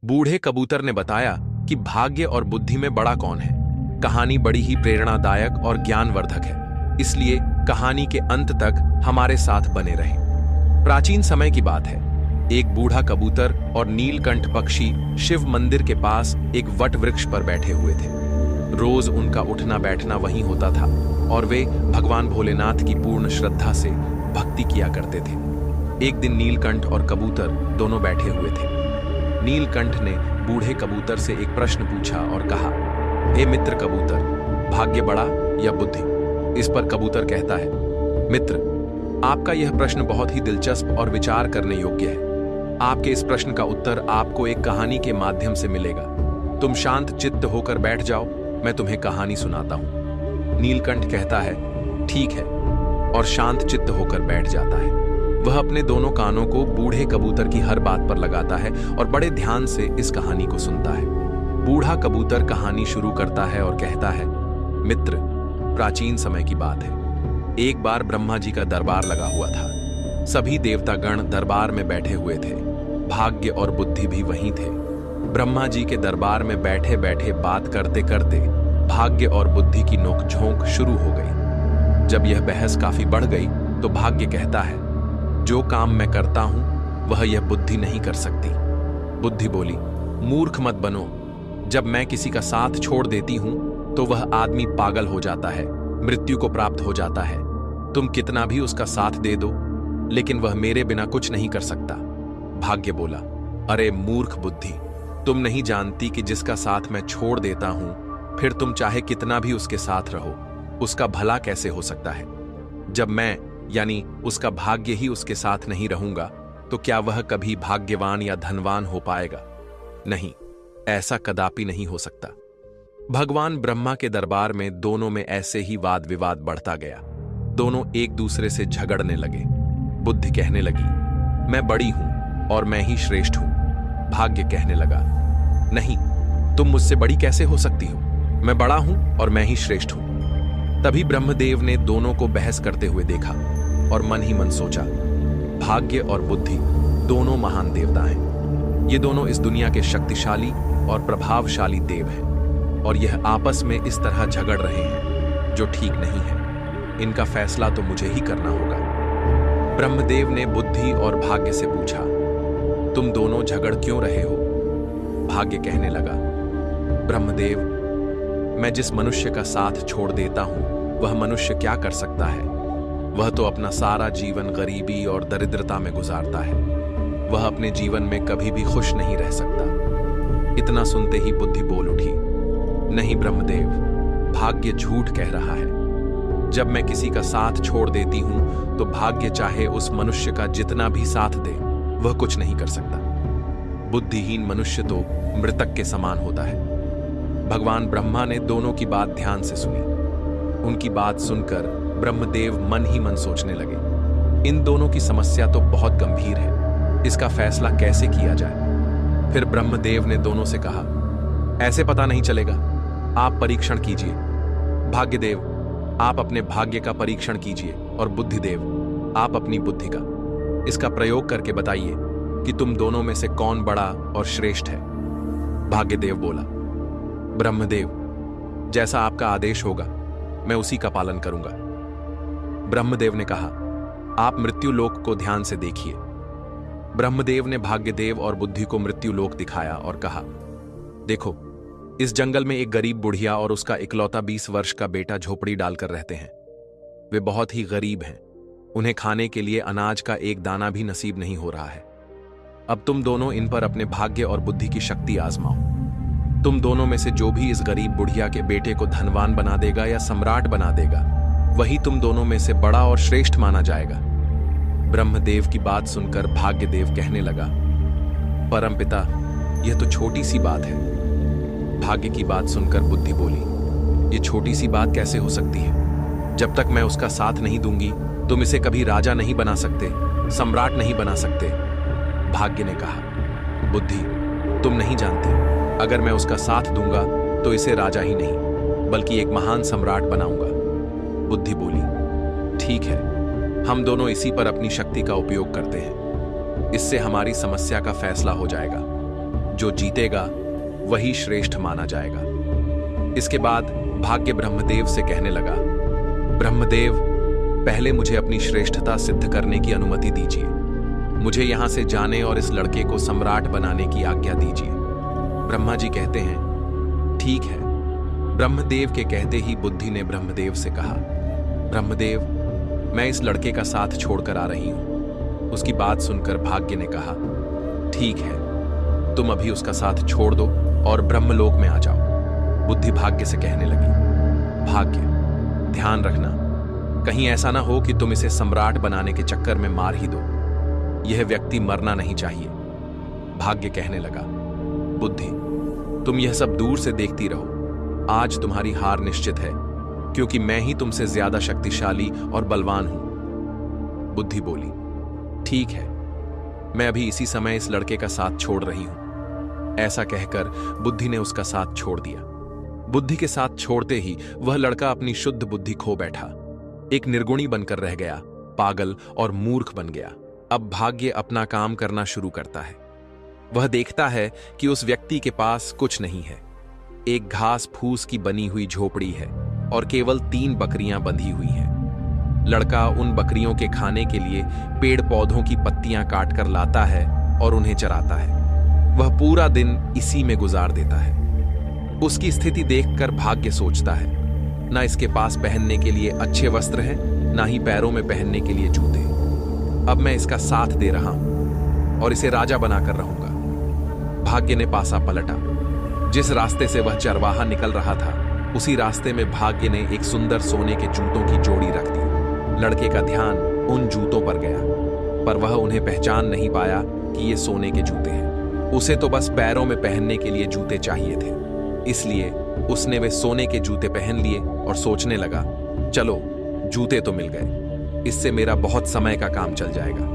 बूढ़े कबूतर ने बताया कि भाग्य और बुद्धि में बड़ा कौन है। कहानी बड़ी ही प्रेरणादायक और ज्ञानवर्धक है, इसलिए कहानी के अंत तक हमारे साथ बने रहें। प्राचीन समय की बात है। एक बूढ़ा कबूतर और नीलकंठ पक्षी शिव मंदिर के पास एक वट वृक्ष पर बैठे हुए थे। रोज उनका उठना बैठना वहीं होता था और वे भगवान भोलेनाथ की पूर्ण श्रद्धा से भक्ति किया करते थे। एक दिन नीलकंठ और कबूतर दोनों बैठे हुए थे। नीलकंठ ने बूढ़े कबूतर से एक प्रश्न पूछा और कहा, हे मित्र कबूतर, भाग्य बड़ा या बुद्धि? इस पर कबूतर कहता है, मित्र, आपका यह प्रश्न बहुत ही दिलचस्प और विचार करने योग्य है। आपके इस प्रश्न का उत्तर आपको एक कहानी के माध्यम से मिलेगा। तुम शांत चित्त होकर बैठ जाओ, मैं तुम्हें कहानी सुनाता हूं। नीलकंठ कहता है, ठीक है, और शांत चित्त होकर बैठ जाता है। वह अपने दोनों कानों को बूढ़े कबूतर की हर बात पर लगाता है और बड़े ध्यान से इस कहानी को सुनता है। बूढ़ा कबूतर कहानी शुरू करता है और कहता है, मित्र, प्राचीन समय की बात है। एक बार ब्रह्मा जी का दरबार लगा हुआ था। सभी देवतागण दरबार में बैठे हुए थे। भाग्य और बुद्धि भी वहीं थे। ब्रह्मा जी के दरबार में बैठे बैठे बात करते करते भाग्य और बुद्धि की नोकझोंक शुरू हो गई। जब यह बहस काफी बढ़ गई तो भाग्य कहता है, जो काम मैं करता हूं वह यह बुद्धि नहीं कर सकती। बुद्धि बोली, मूर्ख मत बनो। जब मैं किसी का साथ छोड़ देती हूं तो वह आदमी पागल हो जाता है, मृत्यु को प्राप्त हो जाता है। तुम कितना भी उसका साथ दे दो, लेकिन वह मेरे बिना कुछ नहीं कर सकता। भाग्य बोला, अरे मूर्ख बुद्धि, तुम नहीं जानती कि जिसका साथ मैं छोड़ देता हूं, फिर तुम चाहे कितना भी उसके साथ रहो, उसका भला कैसे हो सकता है? जब मैं यानी उसका भाग्य ही उसके साथ नहीं रहूंगा तो क्या वह कभी भाग्यवान या धनवान हो पाएगा? नहीं, ऐसा कदापि नहीं हो सकता। भगवान ब्रह्मा के दरबार में दोनों में ऐसे ही वाद विवाद बढ़ता गया। दोनों एक दूसरे से झगड़ने लगे। बुद्धि कहने लगी, मैं बड़ी हूं और मैं ही श्रेष्ठ हूं। भाग्य कहने लगा, नहीं, तुम मुझसे बड़ी कैसे हो सकती हो? मैं बड़ा हूं और मैं ही श्रेष्ठ हूं। तभी ब्रह्मदेव ने दोनों को बहस करते हुए देखा और मन ही मन सोचा, भाग्य और बुद्धि दोनों महान देवता हैं। ये दोनों इस दुनिया के शक्तिशाली और प्रभावशाली देव हैं और यह आपस में इस तरह झगड़ रहे हैं, जो ठीक नहीं है। इनका फैसला तो मुझे ही करना होगा। ब्रह्मदेव ने बुद्धि और भाग्य से पूछा, तुम दोनों झगड़ क्यों रहे हो? भाग्य कहने लगा, ब्रह्मदेव, मैं जिस मनुष्य का साथ छोड़ देता हूं वह मनुष्य क्या कर सकता है? वह तो अपना सारा जीवन गरीबी और दरिद्रता में गुजारता है। वह अपने जीवन में कभी भी खुश नहीं रह सकता। इतना सुनते ही बुद्धि बोल उठी, नहीं ब्रह्मदेव, भाग्य झूठ कह रहा है। जब मैं किसी का साथ छोड़ देती हूं तो भाग्य चाहे उस मनुष्य का जितना भी साथ दे, वह कुछ नहीं कर सकता। बुद्धिहीन मनुष्य तो मृतक के समान होता है। भगवान ब्रह्मा ने दोनों की बात ध्यान से सुनी। उनकी बात सुनकर ब्रह्मदेव मन ही मन सोचने लगे, इन दोनों की समस्या तो बहुत गंभीर है, इसका फैसला कैसे किया जाए? फिर ब्रह्मदेव ने दोनों से कहा, ऐसे पता नहीं चलेगा, आप परीक्षण कीजिए। भाग्यदेव, आप अपने भाग्य का परीक्षण कीजिए और बुद्धिदेव, आप अपनी बुद्धि का। इसका प्रयोग करके बताइए कि तुम दोनों में से कौन बड़ा और श्रेष्ठ है। भाग्यदेव बोला, ब्रह्मदेव, जैसा आपका आदेश होगा मैं उसी का पालन करूंगा। ब्रह्मदेव ने कहा, आप मृत्युलोक को ध्यान से देखिए। ब्रह्मदेव ने भाग्यदेव और बुद्धि को मृत्युलोक दिखाया और कहा, देखो, इस जंगल में एक गरीब बुढ़िया और उसका इकलौता 20 वर्ष का बेटा झोपड़ी डालकर रहते हैं। वे बहुत ही गरीब हैं। उन्हें खाने के लिए अनाज का एक दाना भी नसीब नहीं हो रहा है। अब तुम दोनों इन पर अपने भाग्य और बुद्धि की शक्ति आजमाओ। तुम दोनों में से जो भी इस गरीब बुढ़िया के बेटे को धनवान बना देगा या सम्राट बना देगा, वही तुम दोनों में से बड़ा और श्रेष्ठ माना जाएगा। ब्रह्मदेव की बात सुनकर भाग्यदेव कहने लगा, परमपिता, यह तो छोटी सी बात है। भाग्य की बात सुनकर बुद्धि बोली, ये छोटी सी बात कैसे हो सकती है? जब तक मैं उसका साथ नहीं दूंगी तुम इसे कभी राजा नहीं बना सकते, सम्राट नहीं बना सकते। भाग्य ने कहा, बुद्धि, तुम नहीं जानती, अगर मैं उसका साथ दूंगा तो इसे राजा ही नहीं बल्कि एक महान सम्राट बनाऊंगा। बुद्धि बोली, ठीक है, हम दोनों इसी पर अपनी शक्ति का उपयोग करते हैं, इससे हमारी समस्या का फैसला हो जाएगा। जो जीतेगा वही श्रेष्ठ माना जाएगा। इसके बाद भाग्य ब्रह्मदेव से कहने लगा, ब्रह्मदेव, पहले मुझे अपनी श्रेष्ठता सिद्ध करने की अनुमति दीजिए। मुझे यहां से जाने और इस लड़के को सम्राट बनाने की आज्ञा दीजिए। ब्रह्मा जी कहते हैं, ठीक है। ब्रह्मदेव के कहते ही बुद्धि ने ब्रह्मदेव से कहा, ब्रह्मदेव, मैं इस लड़के का साथ छोड़कर आ रही हूं। उसकी बात सुनकर भाग्य ने कहा, ठीक है, तुम अभी उसका साथ छोड़ दो और ब्रह्मलोक में आ जाओ। बुद्धि भाग्य से कहने लगी, भाग्य, ध्यान रखना, कहीं ऐसा ना हो कि तुम इसे सम्राट बनाने के चक्कर में मार ही दो। यह व्यक्ति मरना नहीं चाहिए। भाग्य कहने लगा, बुद्धि, तुम यह सब दूर से देखती रहो। आज तुम्हारी हार निश्चित है, क्योंकि मैं ही तुमसे ज्यादा शक्तिशाली और बलवान हूं। बुद्धि बोली, ठीक है, मैं अभी इसी समय इस लड़के का साथ छोड़ रही हूं। ऐसा कहकर बुद्धि ने उसका साथ छोड़ दिया। बुद्धि के साथ छोड़ते ही वह लड़का अपनी शुद्ध बुद्धि खो बैठा, एक निर्गुणी बनकर रह गया, पागल और मूर्ख बन गया। अब भाग्य अपना काम करना शुरू करता है। वह देखता है कि उस व्यक्ति के पास कुछ नहीं है। एक घास फूस की बनी हुई झोपड़ी है और केवल 3 बकरियां बंधी हुई हैं। लड़का उन बकरियों के खाने के लिए पेड़ पौधों की पत्तियां काटकर लाता है और उन्हें चराता है। वह पूरा दिन इसी में गुजार देता है। उसकी स्थिति देखकर भाग्य सोचता है, ना इसके पास पहनने के लिए अच्छे वस्त्र हैं, ना ही पैरों में पहनने के लिए जूते। अब मैं इसका साथ दे रहा हूं और इसे राजा बनाकर रहूंगा। भाग्य ने पासा पलटा। जिस रास्ते से वह चरवाहा निकल रहा था, उसी रास्ते में भाग्य ने एक सुंदर सोने के जूतों की जोड़ी रख दी। लड़के का ध्यान उन जूतों पर गया, पर वह उन्हें पहचान नहीं पाया कि ये सोने के जूते हैं। उसे तो बस पैरों में पहनने के लिए जूते चाहिए थे, इसलिए उसने वे सोने के जूते पहन लिए और सोचने लगा, चलो जूते तो मिल गए, इससे मेरा बहुत समय का काम चल जाएगा।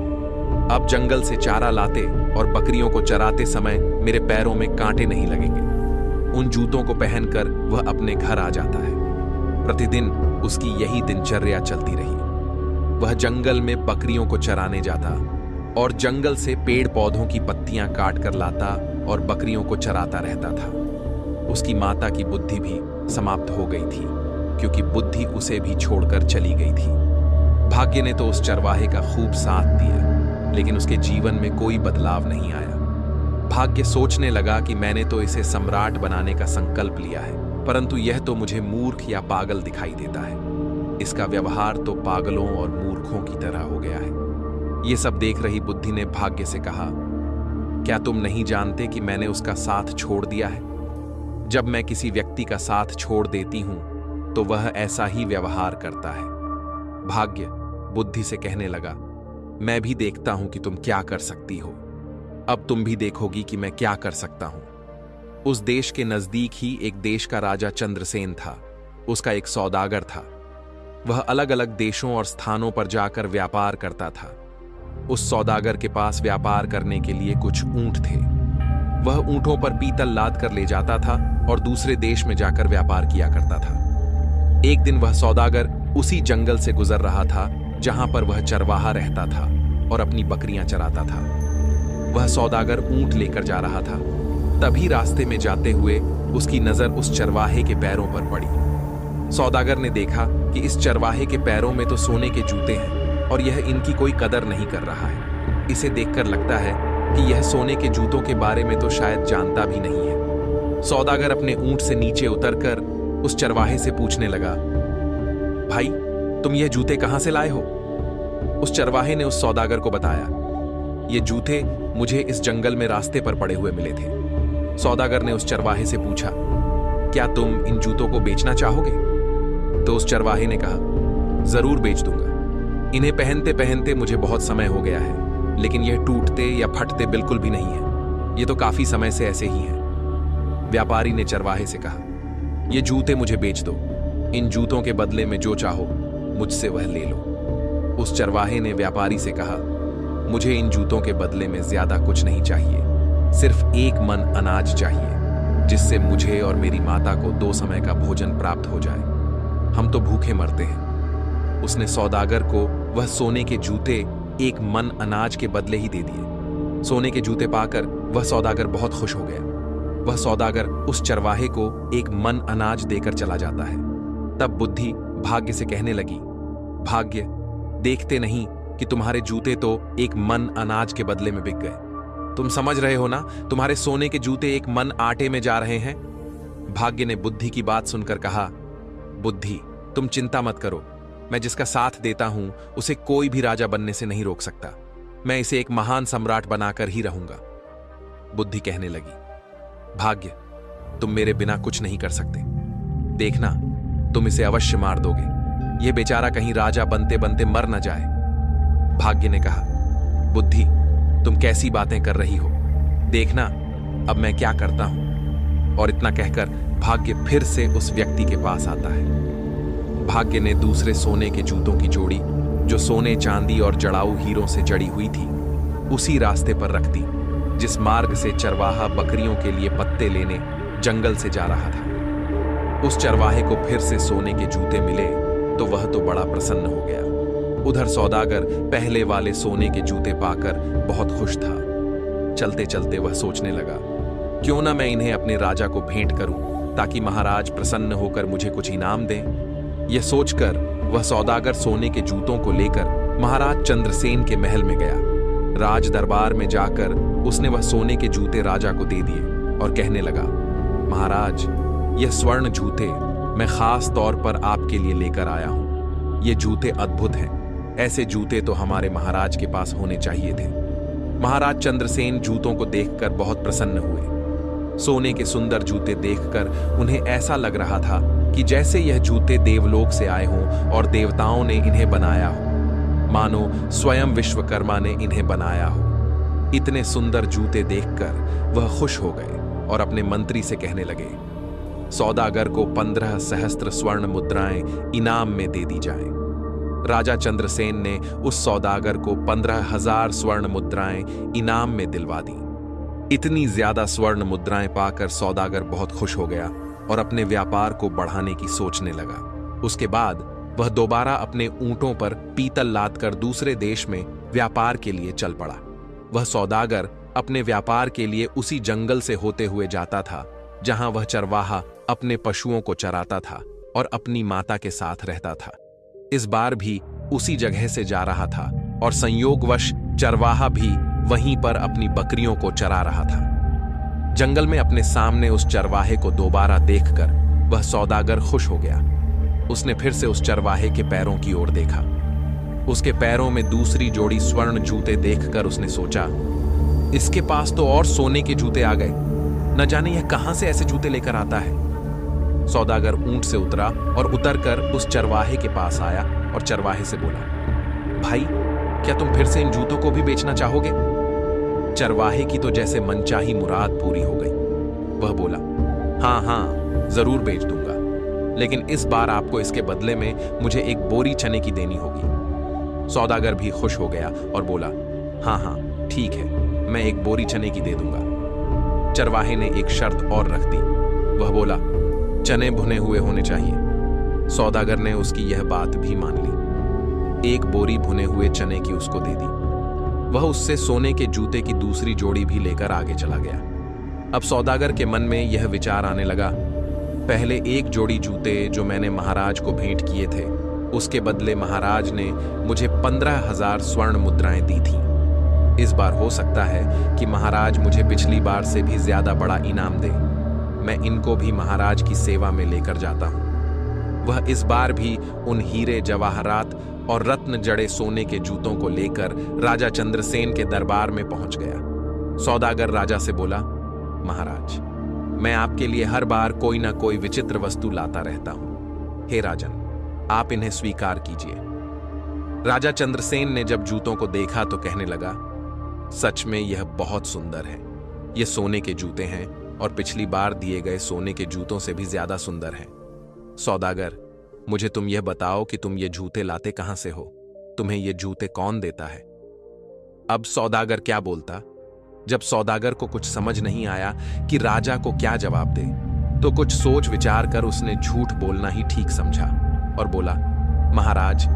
अब जंगल से चारा लाते और बकरियों को चराते समय मेरे पैरों में कांटे नहीं लगेंगे। उन जूतों को पहनकर वह अपने घर आ जाता है। प्रतिदिन उसकी यही दिनचर्या चलती रही। वह जंगल में बकरियों को चराने जाता और जंगल से पेड़ पौधों की पत्तियां काट कर लाता और बकरियों को चराता रहता था। उसकी माता की बुद्धि भी समाप्त हो गई थी, क्योंकि बुद्धि उसे भी छोड़कर चली गई थी। भाग्य ने तो उस चरवाहे का खूब साथ दिया, लेकिन उसके जीवन में कोई बदलाव नहीं आया। भाग्य सोचने लगा कि मैंने तो इसे सम्राट बनाने का संकल्प लिया है, परंतु यह तो मुझे मूर्ख या पागल दिखाई देता है। इसका व्यवहार तो पागलों और मूर्खों की तरह हो गया है। ये सब देख रही बुद्धि ने भाग्य से कहा, क्या तुम नहीं जानते कि मैंने उसका साथ छोड़ दिया है? जब मैं किसी व्यक्ति का साथ छोड़ देती हूं, तो वह ऐसा ही व्यवहार करता है। भाग्य बुद्धि से कहने लगा, मैं भी देखता हूं कि तुम क्या कर सकती हो। अब तुम भी देखोगी कि मैं क्या कर सकता हूं। उस देश के नजदीक ही एक देश का राजा चंद्रसेन था। उसका एक सौदागर था। वह अलग अलग देशों और स्थानों पर जाकर व्यापार करता था। उस सौदागर के पास व्यापार करने के लिए कुछ ऊंट थे। वह ऊंटों पर पीतल लाद कर ले जाता था और दूसरे देश में जाकर व्यापार किया करता था। एक दिन वह सौदागर उसी जंगल से गुजर रहा था जहां पर वह चरवाहा रहता था और अपनी बकरियां चराता था। वह सौदागर ऊंट लेकर जा रहा था। तभी रास्ते में जाते हुए उसकी नजर उस चरवाहे के पैरों पर पड़ी। सौदागर ने देखा कि इस चरवाहे के पैरों में तो सोने के जूते हैं और यह इनकी कोई कदर नहीं कर रहा है। इसे देखकर लगता है कि यह सोने के जूतों के बारे में तो शायद जानता भी नहीं है। सौदागर अपने ऊंट से नीचे उतरकर उस चरवाहे से पूछने लगा, भाई, तुम यह जूते कहां से लाए हो? उस चरवाहे ने उस सौदागर को बताया, ये जूते मुझे इस जंगल में रास्ते पर पड़े हुए मिले थे। सौदागर ने उस चरवाहे से पूछा, क्या तुम इन जूतों को बेचना चाहोगे? तो उस चरवाहे ने कहा, जरूर बेच दूंगा। इन्हें पहनते पहनते मुझे बहुत समय हो गया है, लेकिन यह टूटते या फटते बिल्कुल भी नहीं है। ये तो काफी समय से ऐसे ही हैं। व्यापारी ने चरवाहे से कहा, ये जूते मुझे बेच दो। इन जूतों के बदले में जो चाहो मुझसे वह ले लो। उस चरवाहे ने व्यापारी से कहा, मुझे इन जूतों के बदले में ज्यादा कुछ नहीं चाहिए, सिर्फ 1 मन अनाज चाहिए, जिससे मुझे और मेरी माता को 2 समय का भोजन प्राप्त हो जाए। हम तो भूखे मरते हैं। उसने सौदागर को वह सोने के जूते 1 मन अनाज के बदले ही दे दिए। सोने के जूते पाकर वह सौदागर बहुत खुश हो गया। वह सौदागर उस चरवाहे को एक मन अनाज देकर चला जाता है। तब बुद्धि भाग्य से कहने लगी, भाग्य, देखते नहीं कि तुम्हारे जूते तो एक मन अनाज के बदले में बिक गए। तुम समझ रहे हो ना, तुम्हारे सोने के जूते एक मन आटे में जा रहे हैं। भाग्य ने बुद्धि की बात सुनकर कहा, बुद्धि, तुम चिंता मत करो, मैं जिसका साथ देता हूं उसे कोई भी राजा बनने से नहीं रोक सकता। मैं इसे एक महान सम्राट बनाकर ही रहूंगा। बुद्धि कहने लगी, भाग्य, तुम मेरे बिना कुछ नहीं कर सकते। देखना, तुम इसे अवश्य मार दोगे। यह बेचारा कहीं राजा बनते बनते मर न जाए। भाग्य ने कहा, बुद्धि, तुम कैसी बातें कर रही हो, देखना अब मैं क्या करता हूं। और इतना कहकर भाग्य फिर से उस व्यक्ति के पास आता है। भाग्य ने दूसरे सोने के जूतों की जोड़ी, जो सोने चांदी और जड़ाऊ हीरों से जड़ी हुई थी, उसी रास्ते पर रख दी जिस मार्ग से चरवाहा बकरियों के लिए पत्ते लेने जंगल से जा रहा था। उस चरवाहे को फिर से सोने के जूते मिले तो वह तो बड़ा प्रसन्न हो गया। उधर सौदागर पहले वाले सोने के जूते पाकर बहुत खुश था। चलते चलते वह सोचने लगा, क्यों ना मैं इन्हें अपने राजा को भेंट करूं ताकि महाराज प्रसन्न होकर मुझे कुछ इनाम दें। यह सोचकर वह सौदागर सोने के जूतों को लेकर महाराज चंद्रसेन के महल में गया। राज दरबार में जाकर उसने वह सोने के जूते राजा को दे दिए और कहने लगा, महाराज, यह स्वर्ण जूते मैं खास तौर पर आपके लिए लेकर आया हूं। ये जूते अद्भुत हैं। ऐसे जूते तो हमारे महाराज के पास होने चाहिए थे। महाराज चंद्रसेन जूतों को देखकर बहुत प्रसन्न हुए। सोने के सुंदर जूते देखकर उन्हें ऐसा लग रहा था कि जैसे यह जूते देवलोक से आए हों और देवताओं ने इन्हें बनाया हो, मानो स्वयं विश्वकर्मा ने इन्हें बनाया हो। इतने सुंदर जूते देखकर वह खुश हो गए और अपने मंत्री से कहने लगे, सौदागर को 15 सहस्त्र स्वर्ण मुद्राएं इनाम में दे दी जाएं। राजा चंद्रसेन ने उस सौदागर को 15,000 स्वर्ण मुद्राएं इनाम में दिलवा दी। इतनी ज्यादा स्वर्ण मुद्राएं पाकर सौदागर बहुत खुश हो गया और अपने व्यापार को बढ़ाने की सोचने लगा। उसके बाद वह दोबारा अपने ऊंटों पर पीतल लादकर दूसरे देश में व्यापार के लिए चल पड़ा। वह सौदागर अपने व्यापार के लिए उसी जंगल से होते हुए जाता था जहां वह चरवाहा अपने पशुओं को चराता था और अपनी माता के साथ रहता था। इस बार भी उसी जगह से जा रहा था और संयोगवश चरवाहा भी वहीं पर अपनी बकरियों को चरा रहा था। जंगल में अपने सामने उस चरवाहे को दोबारा देखकर वह सौदागर खुश हो गया। उसने फिर से उस चरवाहे के पैरों की ओर देखा। उसके पैरों में दूसरी जोड़ी स्वर्ण जूते देखकर उसने सोचा, इसके पास तो और सोने के जूते आ गए। न जाने यह कहां से ऐसे जूते लेकर आता है। सौदागर ऊंट से उतरा और उतरकर उस चरवाहे के पास आया और चरवाहे से बोला, भाई, क्या तुम फिर से इन जूतों को भी बेचना चाहोगे? चरवाहे की तो जैसे मनचाही मुराद पूरी हो गई। वह बोला, हाँ हाँ, जरूर बेच दूंगा, लेकिन इस बार आपको इसके बदले में मुझे एक बोरी चने की देनी होगी। सौदागर भी खुश हो गया और बोला, हाँ हाँ, ठीक है, मैं एक बोरी चने की दे दूंगा। चरवाहे ने एक शर्त और रख दी। वह बोला, चने भुने हुए होने चाहिए। सौदागर ने उसकी यह बात भी मान ली। एक बोरी भुने हुए चने की उसको दे दी। वह उससे सोने के जूते की दूसरी जोड़ी भी लेकर आगे चला गया। अब सौदागर के मन में यह विचार आने लगा, पहले एक जोड़ी जूते जो मैंने महाराज को भेंट किए थे, उसके बदले महाराज ने मुझे 15,000 स्वर्ण मुद्राएं दी थी। इस बार हो सकता है कि महाराज मुझे पिछली बार से भी ज्यादा बड़ा इनाम दे। मैं इनको भी महाराज की सेवा में लेकर जाता हूं। वह इस बार भी उन हीरे जवाहरात और रत्न जड़े सोने के जूतों को लेकर राजा चंद्रसेन के दरबार में पहुंच गया। सौदागर राजा से बोला, महाराज, मैं आपके लिए हर बार कोई ना कोई विचित्र वस्तु लाता रहता हूं। हे राजन, आप इन्हें स्वीकार कीजिए। राजा चंद्रसेन ने जब जूतों को देखा तो कहने लगा, सच में यह बहुत सुंदर है। ये सोने के जूते हैं और पिछली बार दिए गए सोने के जूतों से भी ज्यादा सुंदर हैं। सौदागर, मुझे तुम यह बताओ कि तुम ये जूते लाते कहां से हो? तुम्हें ये जूते कौन देता है? अब सौदागर क्या बोलता? जब सौदागर को कुछ समझ नहीं आया कि राजा को क्या जवाब दे, तो कुछ सोच विचार कर उसने झूठ बोलना ही ठीक समझा और बोला, महाराज,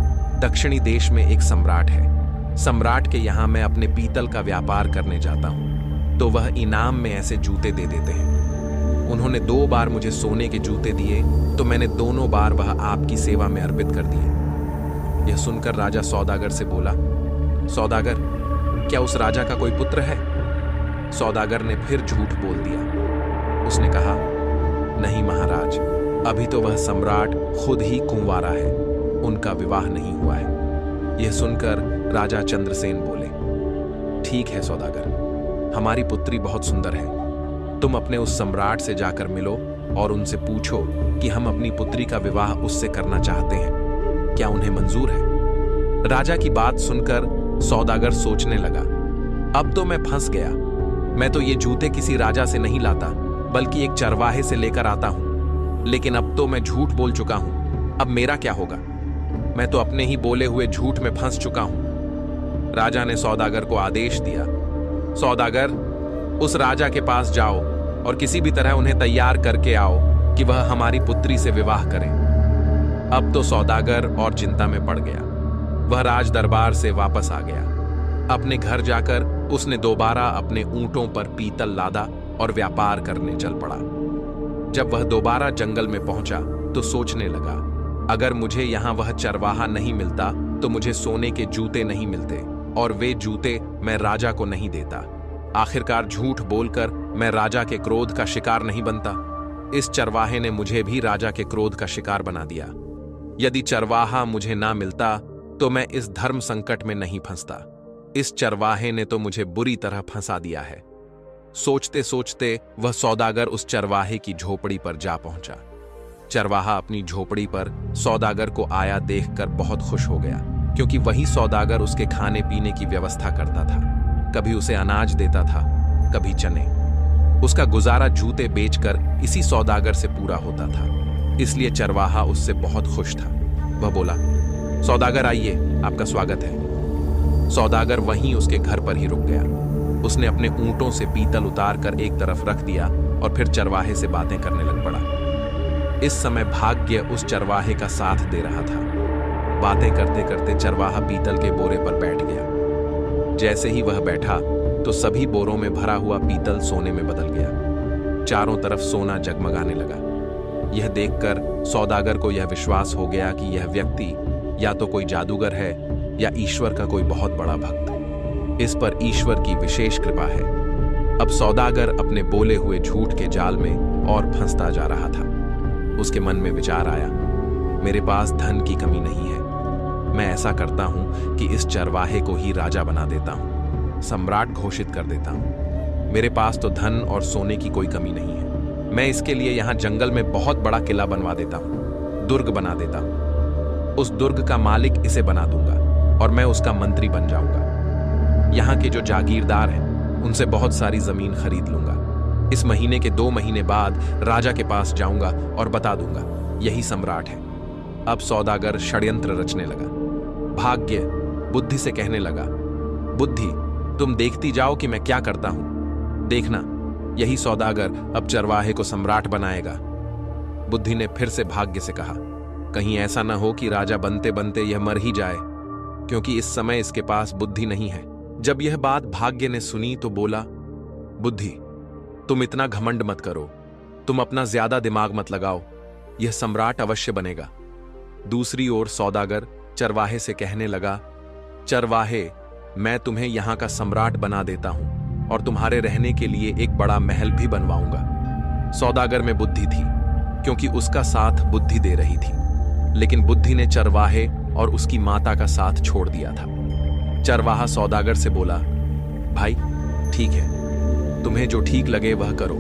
दक्षिणी देश में एक सम्राट है। सम्राट के यहां मैं अपने पीतल का व्यापार करने जाता हूं। तो वह इनाम में ऐसे जूते दे देते हैं। उन्होंने 2 बार मुझे सोने के जूते दिए तो मैंने दोनों बार वह आपकी सेवा में अर्पित कर दिए। यह सुनकर राजा सौदागर से बोला, सौदागर, क्या उस राजा का कोई पुत्र है? सौदागर ने फिर झूठ बोल दिया। उसने कहा, नहीं महाराज, अभी तो वह सम्राट खुद ही कुंवारा है, उनका विवाह नहीं हुआ है। यह सुनकर राजा चंद्रसेन बोले, ठीक है सौदागर, हमारी पुत्री बहुत सुंदर है। तुम अपने उस सम्राट से जाकर मिलो और उनसे पूछो कि हम अपनी पुत्री का विवाह उससे करना चाहते हैं, क्या उन्हें मंजूर है? राजा की बात सुनकर सौदागर सोचने लगा, अब तो मैं फंस गया। मैं तो ये जूते किसी राजा से नहीं लाता, बल्कि एक चरवाहे से लेकर आता हूं। लेकिन अब तो मैं झूठ बोल चुका हूं, अब मेरा क्या होगा? मैं तो अपने ही बोले हुए झूठ में फंस चुका हूं। राजा ने सौदागर को आदेश दिया, सौदागर, उस राजा के पास जाओ और किसी भी तरह उन्हें तैयार करके आओ कि वह हमारी पुत्री से विवाह करें। अब तो सौदागर और चिंता में पड़ गया। वह राज दरबार से वापस आ गया। अपने घर जाकर उसने दोबारा अपने ऊंटों पर पीतल लादा और व्यापार करने चल पड़ा। जब वह दोबारा जंगल में पहुंचा तो सोचने लगा, अगर मुझे यहां वह चरवाहा नहीं मिलता तो मुझे सोने के जूते नहीं मिलते और वे जूते मैं राजा को नहीं देता। आखिरकार झूठ बोलकर मैं राजा के क्रोध का शिकार नहीं बनता। इस चरवाहे ने मुझे भी राजा के क्रोध का शिकार बना दिया। यदि चरवाहा मुझे ना मिलता तो मैं इस धर्म संकट में नहीं फंसता। इस चरवाहे ने तो मुझे बुरी तरह फंसा दिया है। सोचते सोचते वह सौदागर उस चरवाहे की झोपड़ी पर जा पहुंचा। चरवाहा अपनी झोपड़ी पर सौदागर को आया देखकर बहुत खुश हो गया, क्योंकि वही सौदागर उसके खाने पीने की व्यवस्था करता था। कभी उसे अनाज देता था, कभी चने। उसका गुजारा जूते बेचकर इसी सौदागर से पूरा होता था, इसलिए चरवाहा उससे बहुत खुश था। वह बोला, सौदागर आइए, आपका स्वागत है। सौदागर वहीं उसके घर पर ही रुक गया। उसने अपने ऊंटों से पीतल उतार कर एक तरफ रख दिया और फिर चरवाहे से बातें करने लग पड़ा। इस समय भाग्य उस चरवाहे का साथ दे रहा था। बातें करते करते चरवाहा पीतल के बोरे पर बैठ गया। जैसे ही वह बैठा तो सभी बोरों में भरा हुआ पीतल सोने में बदल गया। चारों तरफ सोना जगमगाने लगा। यह देखकर सौदागर को यह विश्वास हो गया कि यह व्यक्ति या तो कोई जादूगर है या ईश्वर का कोई बहुत बड़ा भक्त। इस पर ईश्वर की विशेष कृपा है। अब सौदागर अपने बोले हुए झूठ के जाल में और फंसता जा रहा था। उसके मन में विचार आया, मेरे पास धन की कमी नहीं है। मैं ऐसा करता हूं कि इस चरवाहे को ही राजा बना देता हूं, सम्राट घोषित कर देता हूं। मेरे पास तो धन और सोने की कोई कमी नहीं है। मैं इसके लिए यहां जंगल में बहुत बड़ा किला बनवा देता हूं, दुर्ग बना देता हूं। उस दुर्ग का मालिक इसे बना दूंगा और मैं उसका मंत्री बन जाऊंगा। यहाँ के जो जागीरदार हैं उनसे बहुत सारी जमीन खरीद लूंगा। इस महीने के 2 महीने बाद राजा के पास जाऊंगा और बता दूंगा यही सम्राट है। अब सौदागर षड्यंत्र रचने लगा। भाग्य बुद्धि से कहने लगा, बुद्धि, तुम देखती जाओ कि मैं क्या करता हूं। देखना, यही सौदागर अब चरवाहे को सम्राट बनाएगा। बुद्धि ने फिर से भाग्य से कहा, कहीं ऐसा न हो कि राजा बनते बनते यह मर ही जाए, क्योंकि इस समय इसके पास बुद्धि नहीं है। जब यह बात भाग्य ने सुनी तो बोला, बुद्धि, तुम इतना घमंड मत करो, तुम अपना ज्यादा दिमाग मत लगाओ, यह सम्राट अवश्य बनेगा। दूसरी ओर सौदागर चरवाहे से कहने लगा, चरवाहे, मैं तुम्हें यहां का सम्राट बना देता हूं और तुम्हारे रहने के लिए एक बड़ा महल भी बनवाऊंगा। सौदागर में बुद्धि थी, क्योंकि उसका साथ बुद्धि दे रही थी, लेकिन बुद्धि ने चरवाहे और उसकी माता का साथ छोड़ दिया था। चरवाहा सौदागर से बोला, भाई ठीक है, तुम्हें जो ठीक लगे वह करो,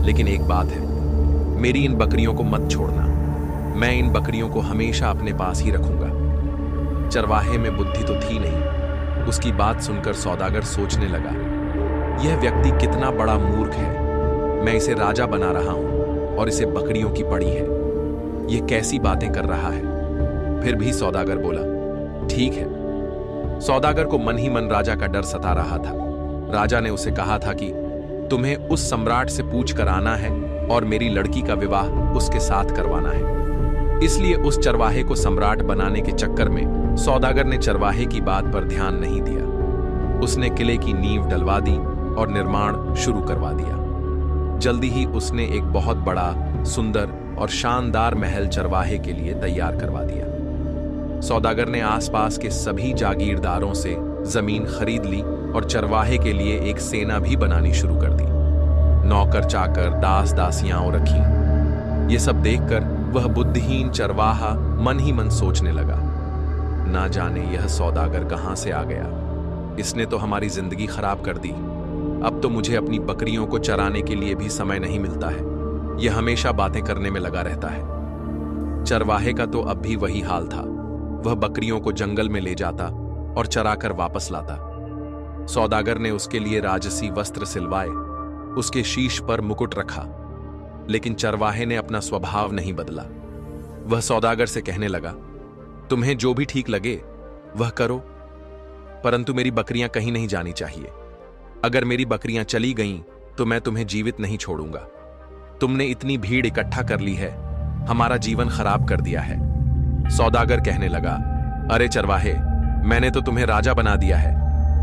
लेकिन एक बात है, मेरी इन बकरियों को मत छोड़ना। मैं इन बकरियों को हमेशा अपने पास ही रखूंगा। चरवाहे में बुद्धि तो थी नहीं। उसकी बात सुनकर सौदागर सोचने लगा, यह व्यक्ति कितना बड़ा मूर्ख है। मैं इसे राजा बना रहा हूं और इसे बकरियों की पड़ी है। यह कैसी बातें कर रहा है। फिर भी सौदागर बोला, ठीक है। सौदागर को मन ही मन राजा का डर सता रहा था। राजा ने उसे कहा था कि तुम्हें उस सम्राट से पूछ कर आना है और मेरी लड़की का विवाह उसके साथ करवाना है। इसलिए उस चरवाहे को सम्राट बनाने के चक्कर में सौदागर ने चरवाहे की बात पर ध्यान नहीं दिया। उसने किले की नींव डलवा दी और निर्माण शुरू करवा दिया। जल्दी ही उसने एक बहुत बड़ा, सुंदर और शानदार महल चरवाहे के लिए तैयार करवा दिया। सौदागर ने आसपास के सभी जागीरदारों से जमीन खरीद ली और चरवाहे के लिए एक सेना भी बनानी शुरू कर दी। नौकर चाकर, दास दासियां रखी। ये सब देखकर वह बुद्धिहीन चरवाहा मन ही मन सोचने लगा, ना जाने यह सौदागर कहां से आ गया। इसने तो हमारी जिंदगी खराब कर दी। अब तो मुझे अपनी बकरियों को चराने के लिए भी समय नहीं मिलता है। यह हमेशा बातें करने में लगा रहता है। चरवाहे का तो अब भी वही हाल था। वह बकरियों को जंगल में ले जाता और चराकर वापस लाता। सौदागर ने उसके लिए राजसी वस्त्र सिलवाए, उसके शीश पर मुकुट रखा, लेकिन चरवाहे ने अपना स्वभाव नहीं बदला। वह सौदागर से कहने लगा, तुम्हें जो भी ठीक लगे वह करो, परंतु मेरी बकरियां कहीं नहीं जानी चाहिए। अगर मेरी बकरियां चली गईं तो मैं तुम्हें जीवित नहीं छोड़ूंगा। तुमने इतनी भीड़ इकट्ठा कर ली है, हमारा जीवन खराब कर दिया है। सौदागर कहने लगा, अरे चरवाहे, मैंने तो तुम्हें राजा बना दिया है,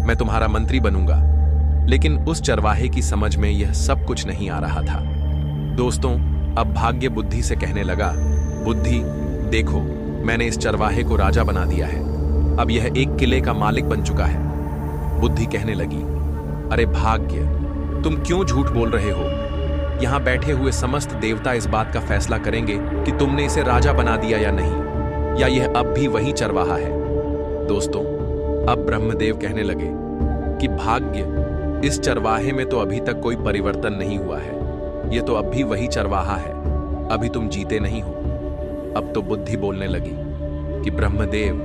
मैं तुम्हारा मंत्री बनूंगा। लेकिन उस चरवाहे की समझ में यह सब कुछ नहीं आ रहा था। दोस्तों, अब भाग्य बुद्धि से कहने लगा, बुद्धि देखो, मैंने इस चरवाहे को राजा बना दिया है। अब यह एक किले का मालिक बन चुका है। बुद्धि कहने लगी, अरे भाग्य, तुम क्यों झूठ बोल रहे हो? यहां बैठे हुए समस्त देवता इस बात का फैसला करेंगे कि तुमने इसे राजा बना दिया या नहीं, या यह अब भी वही चरवाहा है। दोस्तों, अब ब्रह्मदेव कहने लगे कि भाग्य, इस चरवाहे में तो अभी तक कोई परिवर्तन नहीं हुआ है। यह तो अब भी वही चरवाहा है, अभी तुम जीते नहीं हो। अब तो बुद्धि बोलने लगी कि ब्रह्मदेव,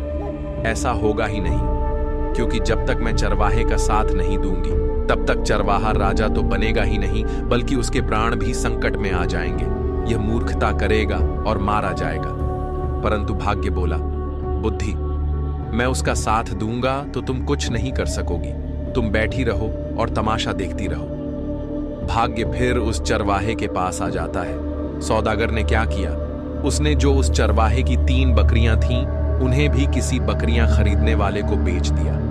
ऐसा होगा ही नहीं, क्योंकि जब तक मैं चरवाहे का साथ नहीं दूंगी तब तक चरवाहा राजा तो बनेगा ही नहीं, बल्कि उसके प्राण भी संकट में आ जाएंगे। यह मूर्खता करेगा और मारा जाएगा। परंतु भाग्य बोला, बुद्धि, मैं उसका साथ दूंगा तो तुम कुछ नहीं कर सकोगी। तुम बैठी रहो और तमाशा देखती रहो। भाग्य फिर उस चरवाहे के पास आ जाता है। सौदागर ने क्या किया, उसने जो उस चरवाहे की 3 बकरियां थीं, उन्हें भी किसी बकरियां खरीदने वाले को बेच दिया।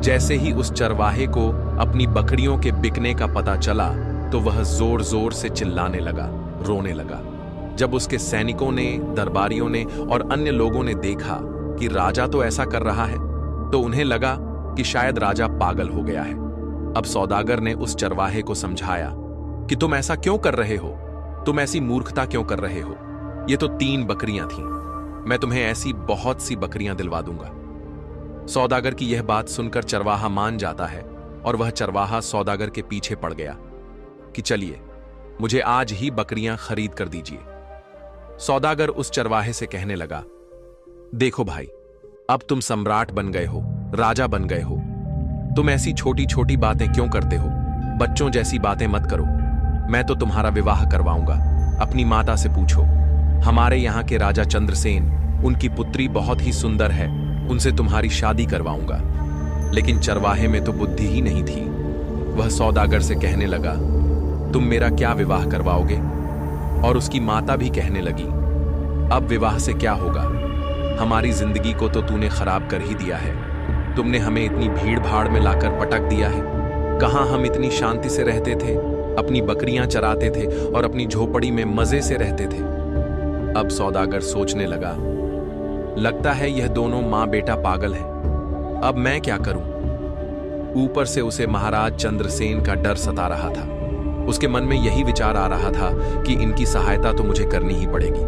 जैसे ही उस चरवाहे को अपनी बकरियों के बिकने का पता चला तो वह जोर जोर से चिल्लाने लगा, रोने लगा। जब उसके सैनिकों ने, दरबारियों ने और अन्य लोगों ने देखा कि राजा तो ऐसा कर रहा है, तो उन्हें लगा कि शायद राजा पागल हो गया है। अब सौदागर ने उस चरवाहे को समझाया कि तुम ऐसा क्यों कर रहे हो, तुम ऐसी मूर्खता क्यों कर रहे हो? ये तो 3 बकरियां थीं, मैं तुम्हें ऐसी बहुत सी बकरियां दिलवा दूंगा। सौदागर की यह बात सुनकर चरवाहा मान जाता है और वह चरवाहा सौदागर के पीछे पड़ गया कि चलिए, मुझे आज ही बकरियां खरीद कर दीजिए। सौदागर उस चरवाहे से कहने लगा, देखो भाई, अब तुम सम्राट बन गए हो, राजा बन गए हो। तुम ऐसी छोटी छोटी बातें क्यों करते हो? बच्चों जैसी बातें मत करो। मैं तो तुम्हारा विवाह करवाऊंगा। अपनी माता से पूछो, हमारे यहाँ के राजा चंद्रसेन, उनकी पुत्री बहुत ही सुंदर है, उनसे तुम्हारी शादी करवाऊंगा। लेकिन चरवाहे में तो बुद्धि ही नहीं थी। वह सौदागर से कहने लगा, तुम मेरा क्या विवाह करवाओगे? और उसकी माता भी कहने लगी, अब विवाह से क्या होगा? हमारी जिंदगी को तो तूने खराब कर ही दिया है। तुमने हमें इतनी भीड़ भाड़ में लाकर पटक दिया है। कहाँ हम इतनी शांति से रहते थे, अपनी बकरियां चराते थे और अपनी झोपड़ी में मजे से रहते थे। अब सौदागर सोचने लगा, लगता है यह दोनों मां बेटा पागल हैं। अब मैं क्या करूं? ऊपर से उसे महाराज चंद्रसेन का डर सता रहा था। उसके मन में यही विचार आ रहा था कि इनकी सहायता तो मुझे करनी ही पड़ेगी।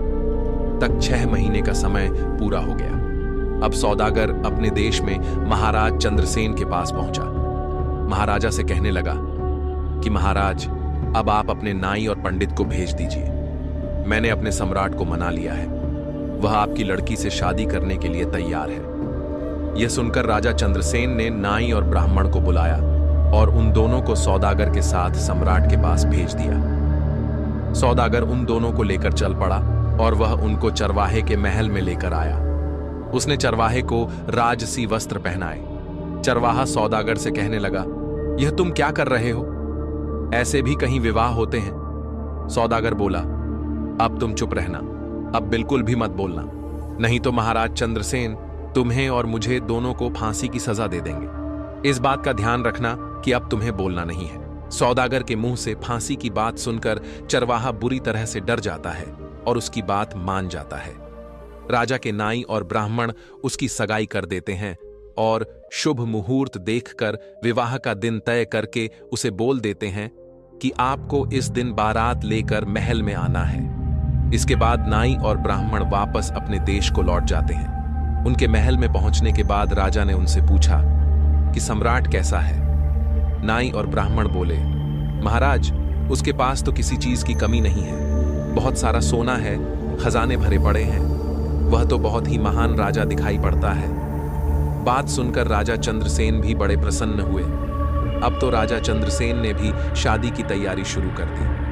तक 6 महीने का समय पूरा हो गया। अब सौदागर अपने देश में महाराज चंद्रसेन के पास पहुंचा। महाराजा से कहने लगा कि महाराज, अब आप अपने नाई और पंडित को भेज दीजिए। मैंने अपने सम्राट को मना लिया है, वह आपकी लड़की से शादी करने के लिए तैयार है। यह सुनकर राजा चंद्रसेन ने नाई और ब्राह्मण को बुलाया और उन दोनों को सौदागर के साथ सम्राट के पास भेज दिया। सौदागर उन दोनों को लेकर चल पड़ा और वह उनको चरवाहे के महल में लेकर आया। उसने चरवाहे को राजसी वस्त्र पहनाए। चरवाहा सौदागर से कहने लगा, यह तुम क्या कर रहे हो? ऐसे भी कहीं विवाह होते हैं? सौदागर बोला, अब तुम चुप रहना, अब बिल्कुल भी मत बोलना, नहीं तो महाराज चंद्रसेन तुम्हें और मुझे दोनों को फांसी की सजा दे देंगे। इस बात का ध्यान रखना कि अब तुम्हें बोलना नहीं है। सौदागर के मुंह से फांसी की बात सुनकर चरवाहा बुरी तरह से डर जाता है और उसकी बात मान जाता है। राजा के नाई और ब्राह्मण उसकी सगाई कर देते हैं और शुभ मुहूर्त देखकर विवाह का दिन तय करके उसे बोल देते हैं कि आपको इस दिन बारात लेकर महल में आना है। इसके बाद नाई और ब्राह्मण वापस अपने देश को लौट जाते हैं। उनके महल में पहुंचने के बाद राजा ने उनसे पूछा कि सम्राट कैसा है। नाई और ब्राह्मण बोले, महाराज, उसके पास तो किसी चीज की कमी नहीं है। बहुत सारा सोना है, खजाने भरे पड़े हैं। वह तो बहुत ही महान राजा दिखाई पड़ता है। बात सुनकर राजा चंद्रसेन भी बड़े प्रसन्न हुए। अब तो राजा चंद्रसेन ने भी शादी की तैयारी शुरू कर दी।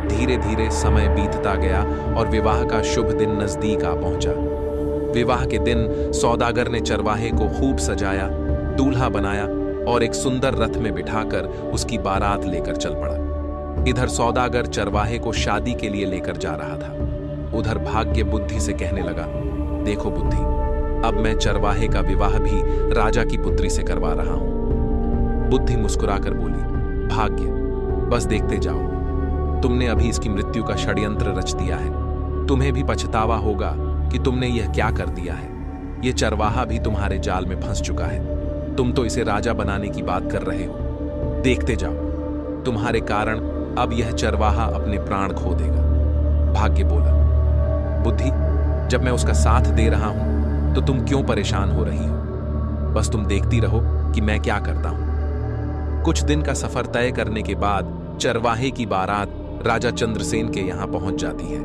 धीरे धीरे समय बीतता गया और विवाह का शुभ दिन नजदीक आ पहुंचा। विवाह के दिन सौदागर ने चरवाहे को खूब सजाया, दूल्हा बनाया और एक सुंदर रथ में बिठाकर उसकी बारात लेकर चल पड़ा। इधर सौदागर चरवाहे को शादी के लिए लेकर जा रहा था। उधर भाग्य बुद्धि से कहने लगा, देखो बुद्धि, अब मैं चरवाहे का विवाह भी राजा की पुत्री से करवा रहा हूं। बुद्धि मुस्कुराकर बोली, भाग्य, बस देखते जाओ। तुमने अभी इसकी मृत्यु का षड्यंत्र रच दिया है। तुम्हें भी पछतावा होगा कि तुमने यह क्या कर दिया है। यह चरवाहा भी तुम्हारे जाल में फंस चुका है। तुम तो इसे राजा बनाने की बात कर रहे हो। देखते जाओ, तुम्हारे कारण अब यह चरवाहा अपने प्राण खो देगा। भाग्य बोला, बुद्धि, जब मैं उसका साथ दे रहा हूं तो तुम क्यों परेशान हो रही हो? बस तुम देखती रहो कि मैं क्या करता हूं। कुछ दिन का सफर तय करने के बाद चरवाहे की बारात राजा चंद्रसेन के यहां पहुंच जाती है।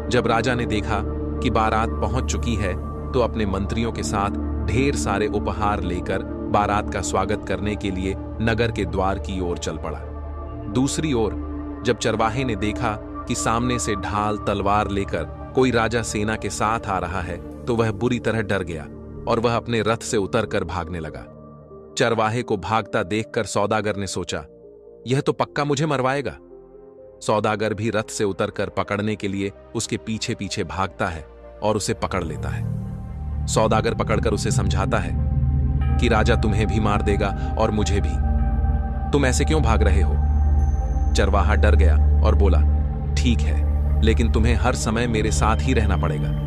जब राजा ने देखा कि बारात पहुंच चुकी है तो अपने मंत्रियों के साथ ढेर सारे उपहार लेकर बारात का स्वागत करने के लिए नगर के द्वार की ओर चल पड़ा। दूसरी ओर जब चरवाहे ने देखा कि सामने से ढाल तलवार लेकर कोई राजा सेना के साथ आ रहा है तो वह बुरी तरह डर गया और वह अपने रथ से उतरकर भागने लगा। चरवाहे को भागता देखकर सौदागर ने सोचा, यह तो पक्का मुझे मरवाएगा। सौदागर भी रथ से उतरकर पकड़ने के लिए उसके पीछे पीछे भागता है और उसे पकड़ लेता है। सौदागर पकड़कर उसे समझाता है कि राजा तुम्हें भी मार देगा और मुझे भी। तुम ऐसे क्यों भाग रहे हो? चरवाहा डर गया और बोला, ठीक है, लेकिन तुम्हें हर समय मेरे साथ ही रहना पड़ेगा।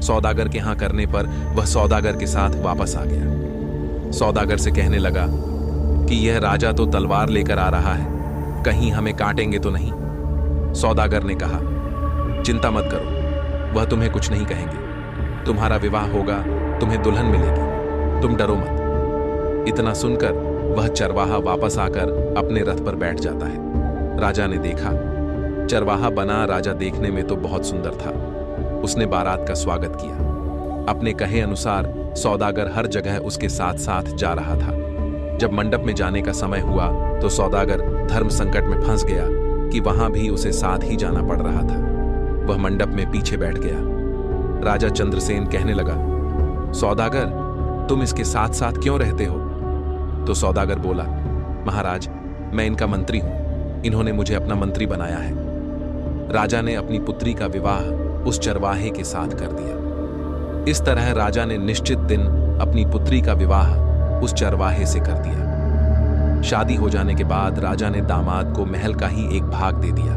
सौदागर के हां करने पर वह सौदागर के साथ वापस आ गया। सौदागर से कहने लगा कि यह राजा तो तलवार लेकर आ रहा है, कहीं हमें काटेंगे तो नहीं। सौदागर ने कहा, चिंता मत करो, वह तुम्हें कुछ नहीं कहेंगे। तुम्हारा विवाह होगा, तुम्हें दुल्हन मिलेगी, तुम डरो मत। इतना सुनकर वह चरवाहा वापस आकर अपने रथ पर बैठ जाता है। राजा ने देखा, चरवाहा बना राजा देखने में तो बहुत सुंदर था। उसने बारात का स्वागत किया। अपने कहे अनुसार सौदागर हर जगह उसके साथ साथ जा रहा था। जब मंडप में जाने का समय हुआ तो सौदागर धर्म संकट में फंस गया कि वहां भी उसे साथ ही जाना पड़ रहा था। वह मंडप में पीछे बैठ गया। राजा चंद्रसेन कहने लगा, सौदागर, तुम इसके साथ साथ क्यों रहते हो? तो सौदागर बोला, महाराज, मैं इनका मंत्री हूं, इन्होंने मुझे अपना मंत्री बनाया है। राजा ने अपनी पुत्री का विवाह उस चरवाहे के साथ कर दिया। इस तरह राजा ने निश्चित दिन अपनी पुत्री का विवाह उस चरवाहे से कर दिया। शादी हो जाने के बाद राजा ने दामाद को महल का ही एक भाग दे दिया।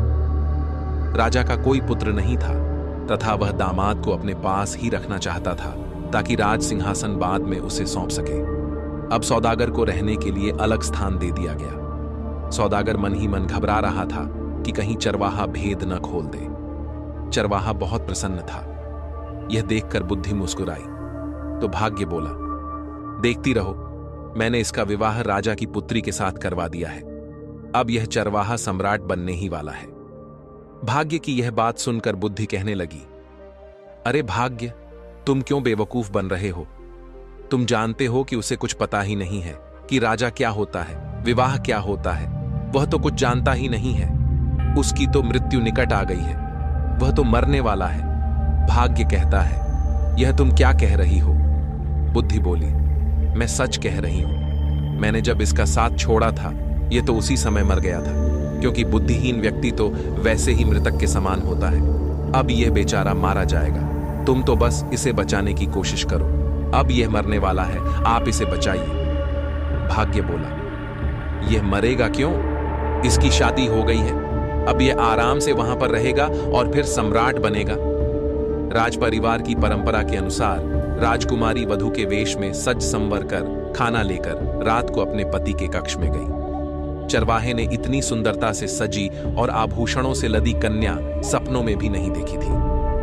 राजा का कोई पुत्र नहीं था तथा वह दामाद को अपने पास ही रखना चाहता था ताकि राज सिंहासन बाद में उसे सौंप सके। अब सौदागर को रहने के लिए अलग स्थान दे दिया गया। सौदागर मन ही मन घबरा रहा था कि कहीं चरवाहा भेद न खोल दे। चरवाहा बहुत प्रसन्न था। यह देखकर बुद्धि मुस्कुराई तो भाग्य बोला, देखती रहो, मैंने इसका विवाह राजा की पुत्री के साथ करवा दिया है। अब यह चरवाहा सम्राट बनने ही वाला है। भाग्य की यह बात सुनकर बुद्धि कहने लगी, अरे भाग्य, तुम क्यों बेवकूफ बन रहे हो? तुम जानते हो कि उसे कुछ पता ही नहीं है कि राजा क्या होता है, विवाह क्या होता है। वह तो कुछ जानता ही नहीं है। उसकी तो मृत्यु निकट आ गई है, वह तो मरने वाला है। भाग्य कहता है, यह तुम क्या कह रही हो? बुद्धि बोली, मैं सच कह रही हूं। मैंने जब इसका साथ छोड़ा था, यह तो उसी समय मर गया था, क्योंकि बुद्धिहीन व्यक्ति तो वैसे ही मृतक के समान होता है। अब यह बेचारा मारा जाएगा। तुम तो बस इसे बचाने की कोशिश करो। अब यह मरने वाला है, आप इसे बचाइए। भाग्य बोला, यह मरेगा क्यों? इसकी शादी हो गई है, अब ये आराम से वहां पर रहेगा और फिर सम्राट बनेगा। राज परिवार की परंपरा के अनुसार राजकुमारी वधु के वेश में सज संवर कर खाना लेकर रात को अपने पति के कक्ष में गई। चरवाहे ने इतनी सुंदरता से सजी और आभूषणों से लदी कन्या सपनों में भी नहीं देखी थी।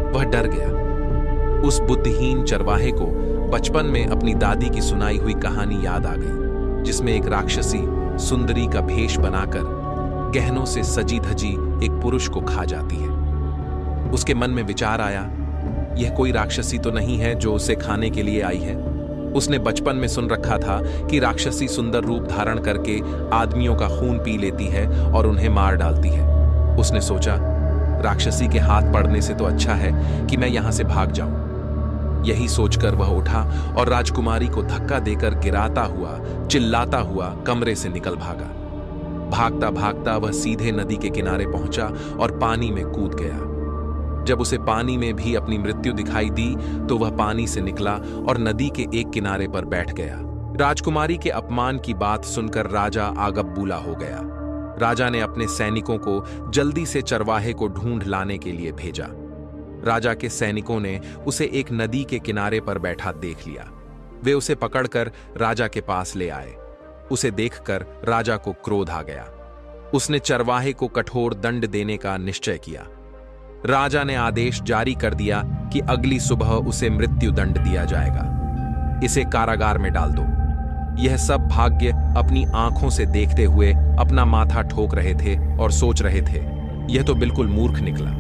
वह डर गया। उस बुद्धिहीन चरवाहे को बचपन में अपनी दादी की सुनाई हुई कहानी याद आ गई, जिसमें एक राक्षसी सुंदरी का भेष बनाकर गहनों से सजी धजी एक पुरुष को खा जाती है। उसके मन में विचार आया, यह कोई राक्षसी तो नहीं है जो उसे खाने के लिए आई है। उसने बचपन में सुन रखा था कि राक्षसी सुंदर रूप धारण करके आदमियों का खून पी लेती है और उन्हें मार डालती है। उसने सोचा, राक्षसी के हाथ पड़ने से तो अच्छा है कि मैं यहां से भाग जाऊं। यही सोचकर वह उठा और राजकुमारी को धक्का देकर गिराता हुआ, चिल्लाता हुआ कमरे से निकल भागा। भागता भागता वह सीधे नदी के किनारे पहुंचा और पानी में कूद गया। जब उसे पानी में भी अपनी मृत्यु दिखाई दी तो वह पानी से निकला और नदी के एक किनारे पर बैठ गया। राजकुमारी के अपमान की बात सुनकर राजा आगबबूला हो गया। राजा ने अपने सैनिकों को जल्दी से चरवाहे को ढूंढ लाने के लिए भेजा। राजा के सैनिकों ने उसे एक नदी के किनारे पर बैठा देख लिया। वे उसे पकड़कर राजा के पास ले आए। उसे देखकर राजा को क्रोध आ गया। उसने चरवाहे को कठोर दंड देने का निश्चय किया। राजा ने आदेश जारी कर दिया कि अगली सुबह उसे मृत्यु दंड दिया जाएगा। इसे कारागार में डाल दो। यह सब भाग्य अपनी आंखों से देखते हुए अपना माथा ठोक रहे थे और सोच रहे थे, यह तो बिल्कुल मूर्ख निकला।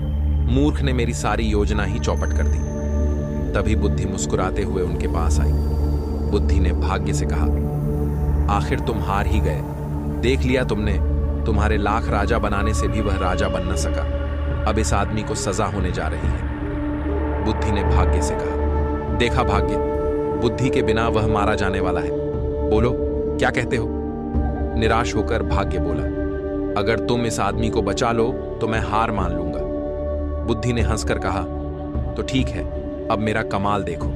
मूर्ख ने मेरी सारी योजना ही चौपट कर दी। तभी बुद्धि मुस्कुराते हुए उनके पास आई। बुद्धि ने भाग्य से कहा, आखिर तुम हार ही गए। देख लिया तुमने, तुम्हारे लाख राजा बनाने से भी वह राजा बन न सका। अब इस आदमी को सजा होने जा रही है। बुद्धि ने भाग्य से कहा, देखा भाग्य, बुद्धि के बिना वह मारा जाने वाला है। बोलो क्या कहते हो? निराश होकर भाग्य बोला, अगर तुम इस आदमी को बचा लो तो मैं हार मान लूंगा। बुद्धि ने हंसकर कहा, तो ठीक है, अब मेरा कमाल देखो।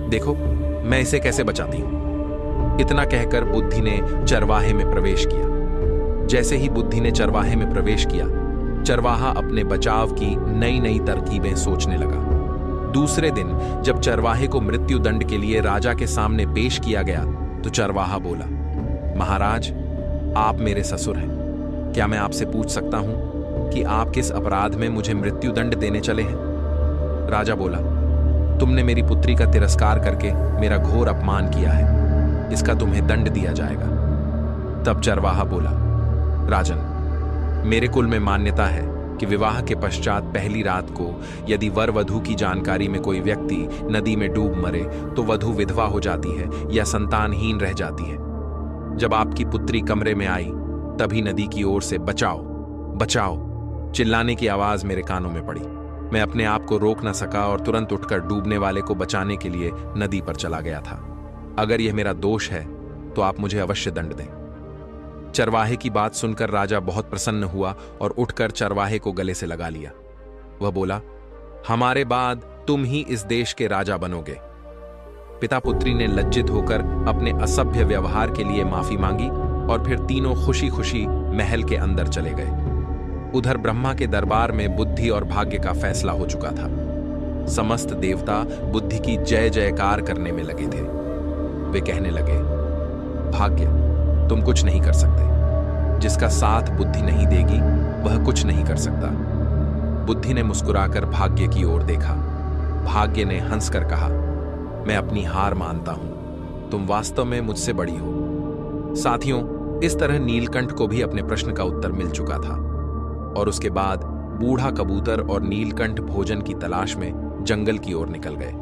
देखो मैं इसे कैसे बचाती हूं। इतना कहकर बुद्धि ने चरवाहे में प्रवेश किया। जैसे ही बुद्धि ने चरवाहे में प्रवेश किया, चरवाहा अपने बचाव की नई नई तरकीबें सोचने लगा। दूसरे दिन जब चरवाहे को मृत्यु दंड के लिए राजा के सामने पेश किया गया तो चरवाहा बोला, महाराज, आप मेरे ससुर हैं। क्या मैं आपसे पूछ सकता हूं कि आप किस अपराध में मुझे मृत्यु दंड देने चले हैं? राजा बोला, तुमने मेरी पुत्री का तिरस्कार करके मेरा घोर अपमान किया है, इसका तुम्हें दंड दिया जाएगा। तब चरवाहा बोला, राजन, मेरे कुल में मान्यता है कि विवाह के पश्चात पहली रात को यदि वर वधू की जानकारी में कोई व्यक्ति नदी में डूब मरे तो वधू विधवा हो जाती है या संतानहीन रह जाती है। जब आपकी पुत्री कमरे में आई तभी नदी की ओर से बचाओ बचाओ चिल्लाने की आवाज मेरे कानों में पड़ी। मैं अपने आप को रोक न सका और तुरंत उठकर डूबने वाले को बचाने के लिए नदी पर चला गया था। अगर यह मेरा दोष है तो आप मुझे अवश्य दंड दें। चरवाहे की बात सुनकर राजा बहुत प्रसन्न हुआ और उठकर चरवाहे को गले से लगा लिया। वह बोला, हमारे बाद तुम ही इस देश के राजा बनोगे। पिता पुत्री ने लज्जित होकर अपने असभ्य व्यवहार के लिए माफी मांगी और फिर तीनों खुशी खुशी महल के अंदर चले गए। उधर ब्रह्मा के दरबार में बुद्धि और भाग्य का फैसला हो चुका था। समस्त देवता बुद्धि की जय जयकार करने में लगे थे। वे कहने लगे, भाग्य, तुम कुछ नहीं कर सकते। जिसका साथ बुद्धि नहीं देगी वह कुछ नहीं कर सकता। बुद्धि ने मुस्कुराकर भाग्य की ओर देखा। भाग्य ने हंसकर कहा, मैं अपनी हार मानता हूं, तुम वास्तव में मुझसे बड़ी हो। साथियों, इस तरह नीलकंठ को भी अपने प्रश्न का उत्तर मिल चुका था और उसके बाद बूढ़ा कबूतर और नीलकंठ भोजन की तलाश में जंगल की ओर निकल गए।